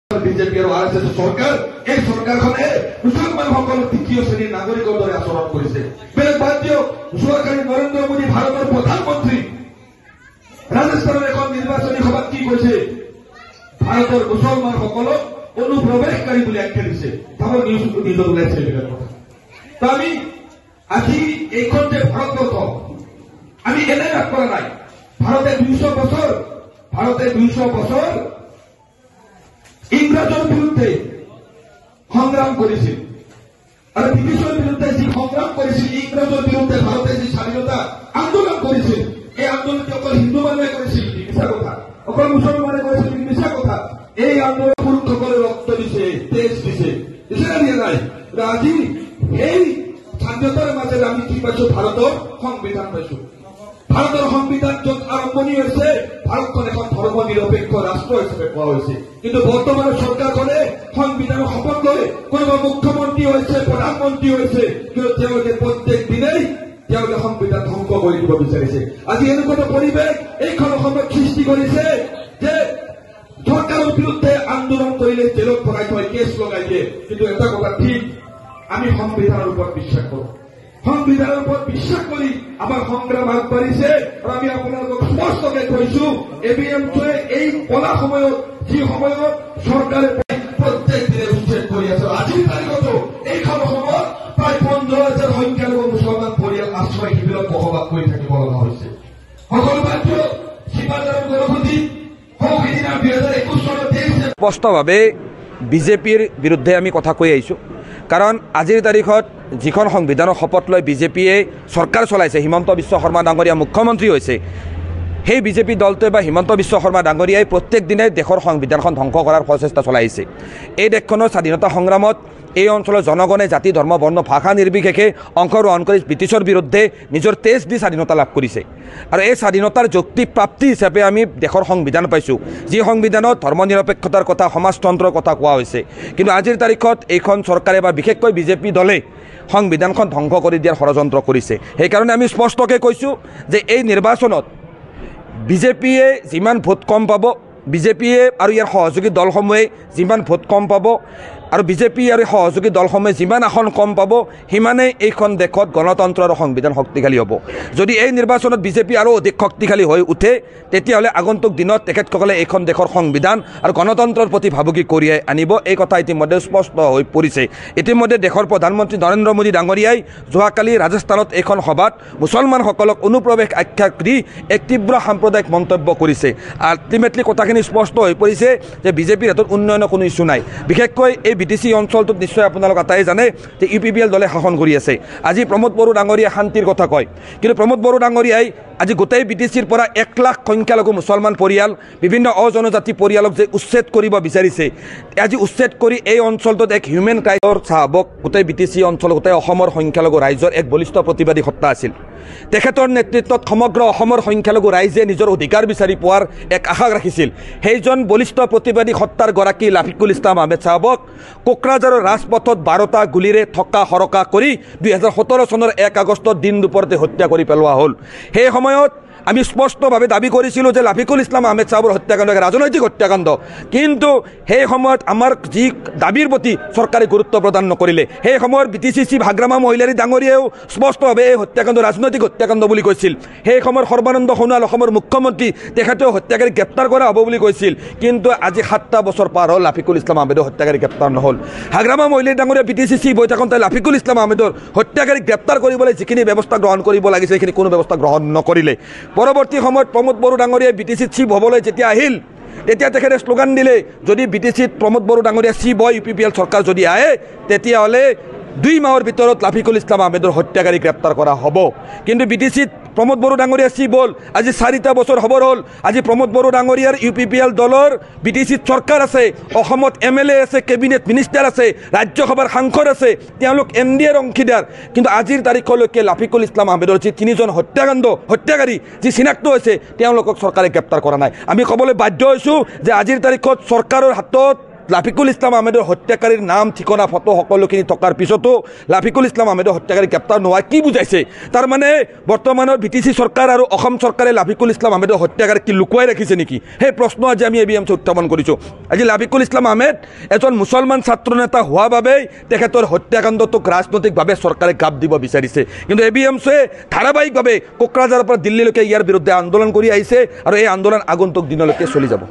BJP আৰু RSS সৰকাৰ এই সৰকাৰখনে মুসলমানসকলক তৃতীয় শ্ৰেণীৰ নাগৰিকৰ দৰে আচৰণ কৰিছে। বেলেগ বাদ দিয়ক, যোৱাকালি নৰেন্দ্ৰ মোদী ভাৰতৰ প্ৰধানমন্ত্ৰী ৰাজস্থানৰ এখন নিৰ্বাচনী সভাত কি কৈছে? ভাৰতৰ মুছলমানসকলক অনুপ্ৰৱেশকাৰী বুলি আখ্যা দিছে। তাহলে নিউজ ওলাইছে এইবিলাক কথা। তো আমি আজি এইখন যে ভাৰতবৰ্ষ আমি এনে লাভ কৰা নাই। ভাৰতে 200 বছৰ ইংৰাজৰ বিৰুদ্ধে সংগ্ৰাম কৰিছিল আৰু ব্ৰিটিছৰ বিৰুদ্ধে যি সংগ্ৰাম কৰিছিল, ইংৰাজৰ বিৰুদ্ধে ভাৰতে যি স্বাধীনতা আন্দোলন কৰিছিল, এই আন্দোলনটি অকল হিন্দু মানুহে কৰিছিল মিছা কথা, অকল মুছলমানে কৰিছিল মিছা কথা। এই আন্দোলন পুৰুষসকলে ৰক্ত দিছে, তেজ দিছে, দিয়া নাই। আজি এই স্বাধীনতাৰ মাজেৰে আমি কি পাইছো? ভাৰতৰ সংবিধান পাইছো। ভাৰতৰ সংবিধান য'ত আৰম্ভণি হৈছে, ভাৰতখন এখন ধৰ্ম নিৰপেক্ষ ৰাষ্ট্ৰ হিচাপে কোৱা হৈছে। কিন্তু বৰ্তমানৰ চৰকাৰখনে সংবিধানৰ শপত লৈ কোনোবা মুখ্যমন্ত্ৰী হৈছে, প্ৰধানমন্ত্ৰী হৈছে, কিন্তু তেওঁলোকে প্ৰত্যেক দিনেই তেওঁলোকে সংবিধান ধ্বংস কৰি দিব বিচাৰিছে। আজি এনেকুৱা পৰিৱেশ এইখন অসমত সৃষ্টি কৰিছে যে চৰকাৰৰ বিৰুদ্ধে আন্দোলন কৰিলে জেলত ভৰাই থয়, কেছ লগাই দিয়ে। কিন্তু এটা কথা ঠিক, আমি সংবিধানৰ ওপৰত বিশ্বাস কৰো। সংবিধানৰ ওপৰত বিশ্বাস কৰি আমাৰ সংগ্ৰাম আগবাঢ়িছে আৰু আমি আপোনালোকক স্পষ্টকে কৈছো, এবিএমটোৱে এই কলা সময়ত, যি সময়ত চৰকাৰে প্ৰত্যেক দিনে উচ্ছেদ কৰি আছে, আজিৰ তাৰিখতো এইখন অসমত প্ৰায় 15,000 সংখ্যালঘু মুছলমান পৰিয়াল আশ্ৰয় শিবিৰত বসবাস কৰি থাকিব লগা হৈছে। সকলো বাধ্য সীমান্তৰ গণপতি হওক সিদিনা 2021 চনত স্পষ্টভাৱে বিজেপিৰ বিৰুদ্ধে আমি কথা কৈ আহিছোঁ। কাৰণ আজিৰ তাৰিখত যিখন সংবিধানৰ শপত লৈ বিজেপিয়ে চৰকাৰ চলাইছে, হিমন্ত বিশ্ব শৰ্মা ডাঙৰীয়া মুখ্যমন্ত্ৰী হৈছে, সেই বিজেপি দলটোৱে বা হিমন্ত বিশ্ব শৰ্মা ডাঙৰীয়াই প্ৰত্যেক দিনে দেশৰ সংবিধানখন ধ্বংস কৰাৰ প্ৰচেষ্টা চলাই আহিছে। এই দেশখনৰ স্বাধীনতা সংগ্ৰামত এই অঞ্চলৰ জনগণে জাতি, ধৰ্ম, বৰ্ণ, ভাষা নিৰ্বিশেষে অংশগ্ৰহণ কৰি ব্ৰিটিছৰ বিৰুদ্ধে নিজৰ তেজ দি স্বাধীনতা লাভ কৰিছে। আৰু এই স্বাধীনতাৰ যৌক্তিক প্ৰাপ্তি হিচাপে আমি দেশৰ সংবিধান পাইছোঁ, যি সংবিধানত ধৰ্ম নিৰপেক্ষতাৰ কথা, সমাজতন্ত্ৰৰ কথা কোৱা হৈছে। কিন্তু আজিৰ তাৰিখত এইখন চৰকাৰে বা বিশেষকৈ বিজেপি দলে সংবিধানখন ধ্বংস কৰি দিয়াৰ ষড়যন্ত্ৰ কৰিছে। সেইকাৰণে আমি স্পষ্টকৈ কৈছোঁ যে এই নিৰ্বাচনত বিজেপিয়ে যিমান ভোট কম পাব, বিজেপিয়ে আৰু ইয়াৰ সহযোগী দলসমূহে যিমান ভোট কম পাব আৰু বিজেপি আৰু সহযোগী দলসমূহে যিমান আসন কম পাব, সিমানেই এইখন দেশত গণতন্ত্ৰ আৰু সংবিধান শক্তিশালী হ'ব। যদি এই নিৰ্বাচনত বিজেপি আৰু অধিক শক্তিশালী হৈ উঠে, তেতিয়াহ'লে আগন্তুক দিনত তেখেতসকলে এইখন দেশৰ সংবিধান আৰু গণতন্ত্ৰৰ প্ৰতি ভাবুকি কঢ়িয়াই আনিব। এই কথা ইতিমধ্যে স্পষ্ট হৈ পৰিছে। ইতিমধ্যে দেশৰ প্ৰধানমন্ত্ৰী নৰেন্দ্ৰ মোদী ডাঙৰীয়াই যোৱাকালি ৰাজস্থানত এইখন সভাত মুছলমানসকলক অনুপ্ৰৱেশ আখ্যা দি এক তীব্ৰ সাম্প্ৰদায়িক মন্তব্য কৰিছে। আল্টিমেটলি কথাখিনি স্পষ্ট হৈ পৰিছে যে বিজেপিৰ হাতত উন্নয়নৰ কোনো ইছ্যু নাই। বিশেষকৈ এই BTC অঞ্চলটোত নিশ্চয় আপোনালোক আটাই জানে যে UPPL দলে শাসন কৰি আছে। আজি প্ৰমোদ বড়ো ডাঙৰীয়াই শান্তিৰ কথা কয়, কিন্তু প্ৰমোদ বড়ো ডাঙৰীয়াই আজি গোটেই BTCৰ পৰা 1 লাখ সংখ্যালঘু মুছলমান পৰিয়াল, বিভিন্ন অজনজাতি পৰিয়ালক যে উচ্ছেদ কৰিব বিচাৰিছে, আজি উচ্ছেদ কৰি এই অঞ্চলটোত এক হিউমেন ৰাইটৰ চাহাবক গোটেই BTC অঞ্চল, গোটেই অসমৰ সংখ্যালঘু ৰাইজৰ এক বলিষ্ঠ প্ৰতিবাদী সত্তা আছিল। তেখেতৰ নেতৃত্বত সমগ্ৰ অসমৰ সংখ্যালঘু ৰাইজে নিজৰ অধিকাৰ বিচাৰি পোৱাৰ এক আশা ৰাখিছিল। সেইজন বলিষ্ঠ প্ৰতিবাদী সত্তাৰ গৰাকী লাফিকুল ইছলাম আহমেদ চাহাবক কোকৰাঝাৰৰ ৰাজপথত 12টা গুলীৰে থকা সৰকা কৰি 2017 চনৰ 1 আগষ্টত দিন দুপৰতে হত্যা কৰি পেলোৱা হ'ল। সেই সময়ত আমি স্পষ্টভাৱে দাবী কৰিছিলোঁ যে লাফিকুল ইছলাম আহমেদ চাহাবৰ হত্যাকাণ্ড এক ৰাজনৈতিক হত্যাকাণ্ড। কিন্তু সেই সময়ত আমাৰ যি দাবীৰ প্ৰতি চৰকাৰে গুৰুত্ব প্ৰদান নকৰিলে। সেই সময়ত BTC ভাগ্ৰামা মহিলাৰী ডাঙৰীয়াও স্পষ্টভাৱে এই হত্যাকাণ্ড ৰাজনৈতিক হত্যাকাণ্ড বুলি কৈছিল। সেই সময়ত সৰ্বানন্দ সোণোৱাল অসমৰ মুখ্যমন্ত্ৰী, তেখেতেও হত্যাকাৰী গ্ৰেপ্তাৰ কৰা হ'ব বুলি কৈছিল। কিন্তু আজি 7টা বছৰ পাৰ হ'ল, লাফিকুল ইছলাম আহমেদৰ হত্যাকাৰী গ্ৰেপ্তাৰ নহ'ল। ভাগ্ৰামা মহিলাৰী ডাঙৰীয়া BTC বৈ থাকোঁতে লাফিকুল ইছলাম আহমেদৰ হত্যাকাৰী গ্ৰেপ্তাৰ কৰিবলৈ যিখিনি ব্যৱস্থা গ্ৰহণ কৰিব লাগিছিল, সেইখিনি কোনো ব্যৱস্থা গ্ৰহণ নকৰিলে। পৰৱৰ্তী সময়ত প্ৰমোদ বড়ো ডাঙৰীয়াই BTC চিফ হ'বলৈ যেতিয়া আহিল, তেতিয়া তেখেতে শ্লোগান দিলে, যদি BTCত প্ৰমোদ বড়ো ডাঙৰীয়া চিফ হয়, UPPL চৰকাৰ যদি আহে, তেতিয়াহ'লে 2 মাহৰ ভিতৰত লাফিকুল ইছলাম আহমেদৰ হত্যাকাৰী গ্ৰেপ্তাৰ কৰা হ'ব। কিন্তু BTCত প্ৰমোদ বড়ো ডাঙৰীয়া চিফ হ'ল, আজি 4টা বছৰ খবৰ হ'ল। আজি প্ৰমোদ বড়ো ডাঙৰীয়াৰ UPPL দলৰ BTCত চৰকাৰ আছে, অসমত MLA আছে, কেবিনেট মিনিষ্টাৰ আছে, ৰাজ্যসভাৰ সাংসদ আছে, তেওঁলোক NDAৰ অংশীদাৰ। কিন্তু আজিৰ তাৰিখলৈকে লাফিকুল ইছলাম আহমেদৰ যি 3জন হত্যাকাৰী যি চিনাক্ত হৈছে, তেওঁলোকক চৰকাৰে গ্ৰেপ্তাৰ কৰা নাই। আমি ক'বলৈ বাধ্য হৈছোঁ যে আজিৰ তাৰিখত চৰকাৰৰ হাতত লাফিকুল ইছলাম আহমেদৰ হত্যাকাৰীৰ নাম ঠিকনা ফটো সকলোখিনি থকাৰ পিছতো লাফিকুল ইছলাম আহমেদৰ হত্যাকাৰী গ্ৰেপ্তাৰ নোহোৱা কি বুজাইছে? তাৰমানে বৰ্তমানৰ BTC চৰকাৰ আৰু অসম চৰকাৰে লাফিকুল ইছলাম আহমেদৰ হত্যাকাৰীক কি লুকুৱাই ৰাখিছে নেকি? সেই প্ৰশ্ন আজি আমি ABMC উত্থাপন কৰিছোঁ। আজি লাফিকুল ইছলাম আহমেদ এজন মুছলমান ছাত্ৰ নেতা হোৱা বাবেই তেখেতৰ হত্যাকাণ্ডটোক ৰাজনৈতিকভাৱে চৰকাৰে গাপ দিব বিচাৰিছে। কিন্তু ABMCয়ে ধাৰাবাহিকভাৱে কোকৰাঝাৰৰ পৰা দিল্লীলৈকে ইয়াৰ বিৰুদ্ধে আন্দোলন কৰি আহিছে আৰু এই আন্দোলন আগন্তুক দিনলৈকে চলি যাব।